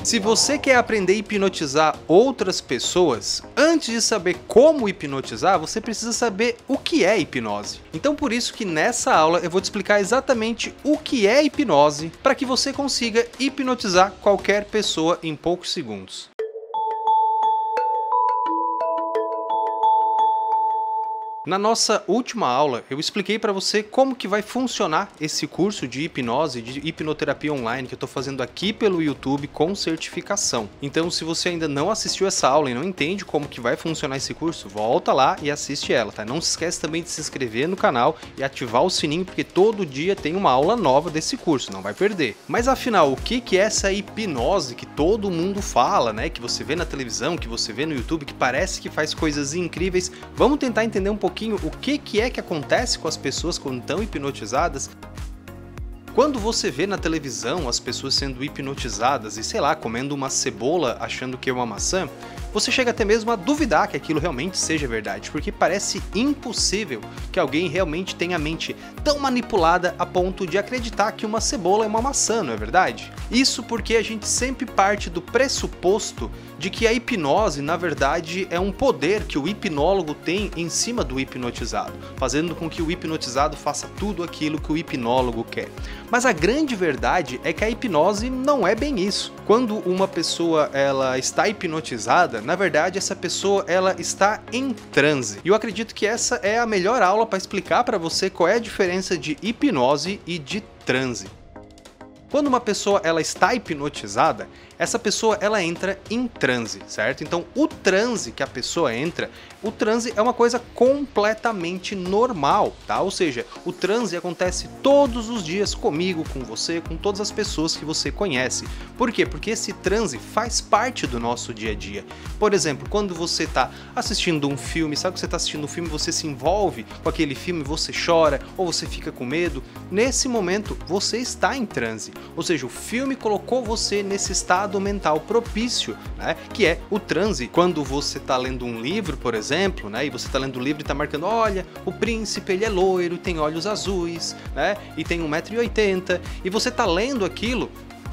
Se você quer aprender a hipnotizar outras pessoas, antes de saber como hipnotizar, você precisa saber o que é hipnose. Então por isso que nessa aula eu vou te explicar exatamente o que é hipnose, para que você consiga hipnotizar qualquer pessoa em poucos segundos. Na nossa última aula, eu expliquei para você como que vai funcionar esse curso de hipnose, de hipnoterapia online que eu estou fazendo aqui pelo YouTube com certificação. Então, se você ainda não assistiu essa aula e não entende como que vai funcionar esse curso, volta lá e assiste ela, tá? Não se esquece também de se inscrever no canal e ativar o sininho, porque todo dia tem uma aula nova desse curso, não vai perder. Mas afinal, o que é essa hipnose que todo mundo fala, né? Que você vê na televisão, que você vê no YouTube, que parece que faz coisas incríveis? Vamos tentar entender um pouquinho o que é que acontece com as pessoas quando estão hipnotizadas. Quando você vê na televisão as pessoas sendo hipnotizadas e, sei lá, comendo uma cebola achando que é uma maçã, você chega até mesmo a duvidar que aquilo realmente seja verdade, porque parece impossível que alguém realmente tenha a mente tão manipulada a ponto de acreditar que uma cebola é uma maçã, não é verdade? Isso porque a gente sempre parte do pressuposto de que a hipnose, na verdade, é um poder que o hipnólogo tem em cima do hipnotizado, fazendo com que o hipnotizado faça tudo aquilo que o hipnólogo quer. Mas a grande verdade é que a hipnose não é bem isso. Quando uma pessoa ela está hipnotizada, na verdade essa pessoa ela está em transe. E eu acredito que essa é a melhor aula para explicar para você qual é a diferença de hipnose e de transe. Quando uma pessoa ela está hipnotizada, essa pessoa ela entra em transe, certo? Então o transe que a pessoa entra, o transe é uma coisa completamente normal, tá? Ou seja, o transe acontece todos os dias comigo, com você, com todas as pessoas que você conhece. Por quê? Porque esse transe faz parte do nosso dia a dia. Por exemplo, quando você está assistindo um filme, sabe que você está assistindo um filme, você se envolve com aquele filme, você chora ou você fica com medo, nesse momento você está em transe. Ou seja, o filme colocou você nesse estado mental propício, né? Que é o transe. Quando você está lendo um livro, por exemplo, né? E você está lendo o livro e está marcando, olha, o príncipe ele é loiro, tem olhos azuis, né? E tem 1,80 m, e você está lendo aquilo.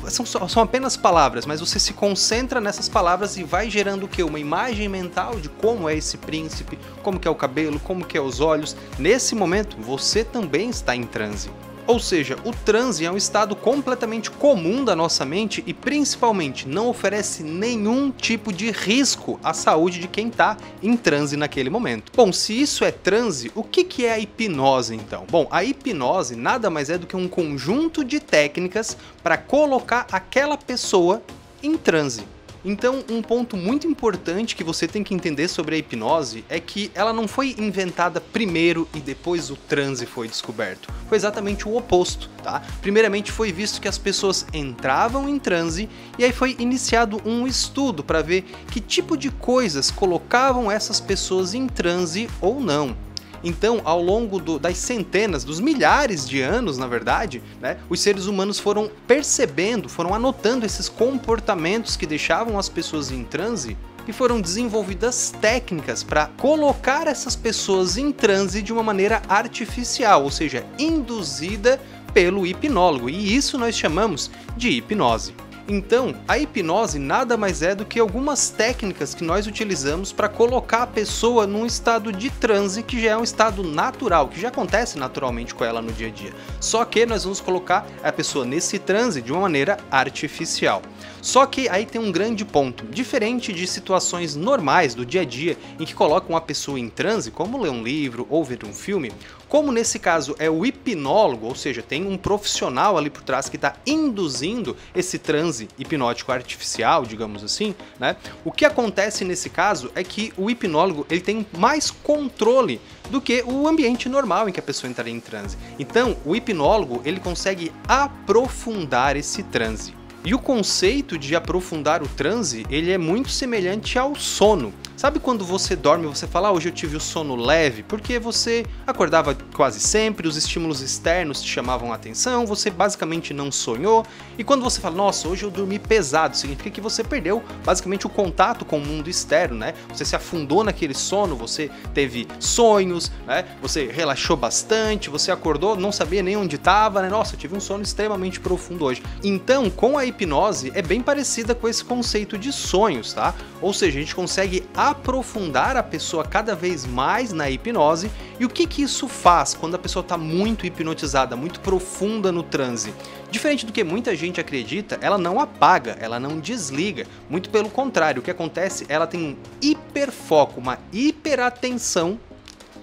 São apenas palavras, mas você se concentra nessas palavras e vai gerando o quê? Uma imagem mental de como é esse príncipe, como que é o cabelo, como que é os olhos. Nesse momento, você também está em transe. Ou seja, o transe é um estado completamente comum da nossa mente e principalmente não oferece nenhum tipo de risco à saúde de quem está em transe naquele momento. Bom, se isso é transe, o que é a hipnose então? Bom, a hipnose nada mais é do que um conjunto de técnicas para colocar aquela pessoa em transe. Então, um ponto muito importante que você tem que entender sobre a hipnose é que ela não foi inventada primeiro e depois o transe foi descoberto. Foi exatamente o oposto, tá? Primeiramente foi visto que as pessoas entravam em transe e aí foi iniciado um estudo para ver que tipo de coisas colocavam essas pessoas em transe ou não. Então, ao longo das centenas, dos milhares de anos, na verdade, né, os seres humanos foram percebendo, foram anotando esses comportamentos que deixavam as pessoas em transe e foram desenvolvidas técnicas para colocar essas pessoas em transe de uma maneira artificial, ou seja, induzida pelo hipnólogo, e isso nós chamamos de hipnose. Então, a hipnose nada mais é do que algumas técnicas que nós utilizamos para colocar a pessoa num estado de transe que já é um estado natural, que já acontece naturalmente com ela no dia a dia. Só que nós vamos colocar a pessoa nesse transe de uma maneira artificial. Só que aí tem um grande ponto. Diferente de situações normais do dia a dia em que colocam a pessoa em transe, como ler um livro ou ver um filme, como nesse caso é o hipnólogo, ou seja, tem um profissional ali por trás que está induzindo esse transe hipnótico artificial, digamos assim, né? O que acontece nesse caso é que o hipnólogo ele tem mais controle do que o ambiente normal em que a pessoa entraria em transe. Então, o hipnólogo ele consegue aprofundar esse transe. E o conceito de aprofundar o transe, ele é muito semelhante ao sono. Sabe quando você dorme e você fala, hoje eu tive o sono leve, porque você acordava quase sempre, os estímulos externos te chamavam a atenção, você basicamente não sonhou, e quando você fala, nossa, hoje eu dormi pesado, significa que você perdeu basicamente o contato com o mundo externo, né? Você se afundou naquele sono, você teve sonhos, né? Você relaxou bastante, você acordou, não sabia nem onde estava, né? Nossa, eu tive um sono extremamente profundo hoje. Então, com a hipnose, é bem parecida com esse conceito de sonhos, tá? Ou seja, a gente consegue aprofundar a pessoa cada vez mais na hipnose. E o que isso faz quando a pessoa está muito hipnotizada, muito profunda no transe? Diferente do que muita gente acredita, ela não apaga, ela não desliga. Muito pelo contrário, o que acontece, ela tem um hiperfoco, uma hiperatenção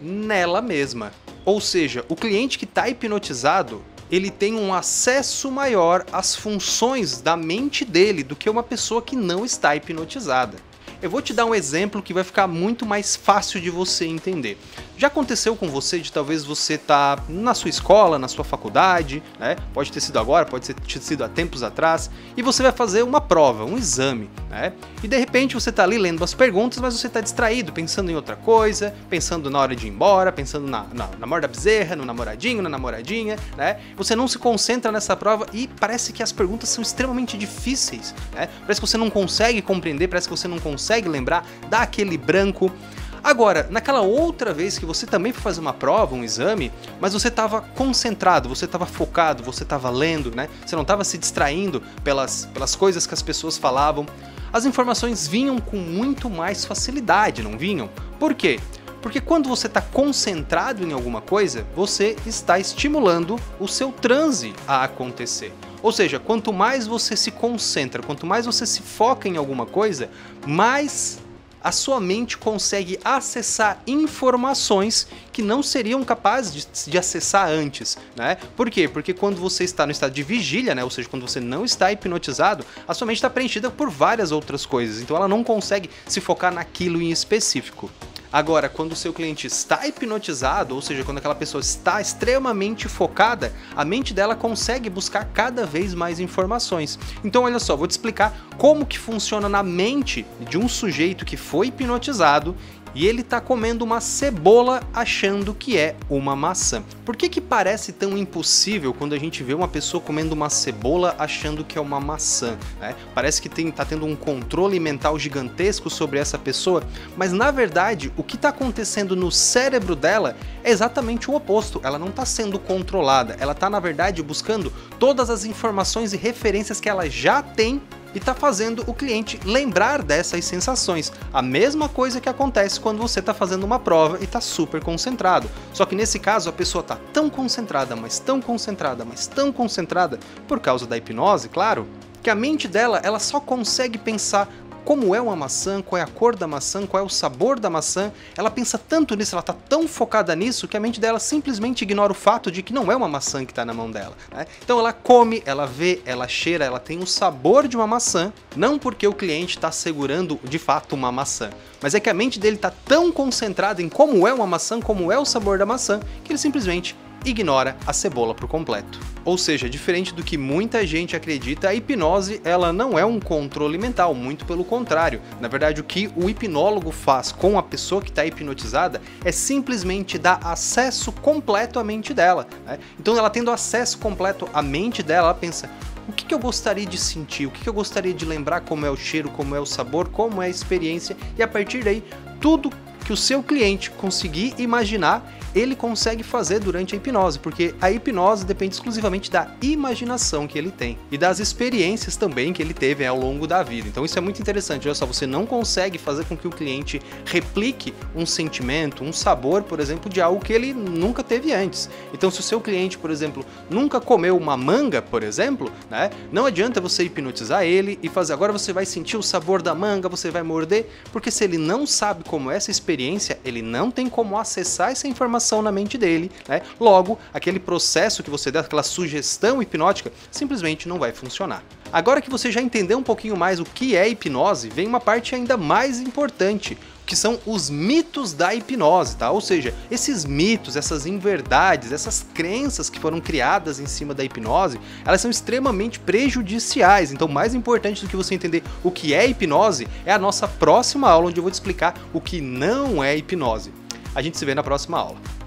nela mesma. Ou seja, o cliente que está hipnotizado, ele tem um acesso maior às funções da mente dele do que uma pessoa que não está hipnotizada. Eu vou te dar um exemplo que vai ficar muito mais fácil de você entender. Já aconteceu com você de talvez você tá na sua escola, na sua faculdade, né? Pode ter sido agora, pode ter sido há tempos atrás, e você vai fazer uma prova, um exame, né? E de repente você tá ali lendo as perguntas, mas você tá distraído, pensando em outra coisa, pensando na hora de ir embora, pensando na namorada da bezerra, no namoradinho, na namoradinha, né? Você não se concentra nessa prova e parece que as perguntas são extremamente difíceis, né? Parece que você não consegue compreender, parece que você não consegue lembrar, dá aquele branco. Agora, naquela outra vez que você também foi fazer uma prova, um exame, mas você estava concentrado, você estava focado, você estava lendo, né? Você não estava se distraindo pelas coisas que as pessoas falavam. As informações vinham com muito mais facilidade, não vinham? Por quê? Porque quando você está concentrado em alguma coisa, você está estimulando o seu transe a acontecer. Ou seja, quanto mais você se concentra, quanto mais você se foca em alguma coisa, mais a sua mente consegue acessar informações que não seriam capazes de acessar antes, né? Por quê? Porque quando você está no estado de vigília, né? Ou seja, quando você não está hipnotizado, a sua mente está preenchida por várias outras coisas, então ela não consegue se focar naquilo em específico. Agora, quando o seu cliente está hipnotizado, ou seja, quando aquela pessoa está extremamente focada, a mente dela consegue buscar cada vez mais informações. Então, olha só, vou te explicar como que funciona na mente de um sujeito que foi hipnotizado e ele está comendo uma cebola achando que é uma maçã. Por que parece tão impossível quando a gente vê uma pessoa comendo uma cebola achando que é uma maçã, né? Parece que está tendo um controle mental gigantesco sobre essa pessoa, mas na verdade o que está acontecendo no cérebro dela é exatamente o oposto. Ela não está sendo controlada, ela está na verdade buscando todas as informações e referências que ela já tem e está fazendo o cliente lembrar dessas sensações. A mesma coisa que acontece quando você está fazendo uma prova e está super concentrado. Só que nesse caso a pessoa está tão concentrada, mas tão concentrada, mas tão concentrada, por causa da hipnose, claro, que a mente dela ela só consegue pensar como é uma maçã, qual é a cor da maçã, qual é o sabor da maçã. Ela pensa tanto nisso, ela está tão focada nisso que a mente dela simplesmente ignora o fato de que não é uma maçã que está na mão dela, né? Então ela come, ela vê, ela cheira, ela tem o sabor de uma maçã, não porque o cliente está segurando de fato uma maçã, mas é que a mente dele está tão concentrada em como é uma maçã, como é o sabor da maçã, que ele simplesmente ignora a cebola por completo. Ou seja, diferente do que muita gente acredita, a hipnose ela não é um controle mental, muito pelo contrário. Na verdade, o que o hipnólogo faz com a pessoa que está hipnotizada é simplesmente dar acesso completo à mente dela, né? Então ela tendo acesso completo à mente dela, ela pensa: o que eu gostaria de sentir, o que eu gostaria de lembrar, como é o cheiro, como é o sabor, como é a experiência, e a partir daí, tudo que o seu cliente conseguir imaginar, ele consegue fazer durante a hipnose, porque a hipnose depende exclusivamente da imaginação que ele tem e das experiências também que ele teve ao longo da vida. Então isso é muito interessante. Olha só, você não consegue fazer com que o cliente replique um sentimento, um sabor, por exemplo, de algo que ele nunca teve antes. Então se o seu cliente, por exemplo, nunca comeu uma manga, por exemplo, né, não adianta você hipnotizar ele e fazer: agora você vai sentir o sabor da manga, você vai morder, porque se ele não sabe como é essa experiência, ele não tem como acessar essa informação informação na mente dele, né? Logo, aquele processo que você dá, aquela sugestão hipnótica, simplesmente não vai funcionar. Agora que você já entendeu um pouquinho mais o que é hipnose, vem uma parte ainda mais importante, que são os mitos da hipnose, tá? Ou seja, esses mitos, essas inverdades, essas crenças que foram criadas em cima da hipnose, elas são extremamente prejudiciais. Então, mais importante do que você entender o que é hipnose, é a nossa próxima aula, onde eu vou te explicar o que não é hipnose. A gente se vê na próxima aula.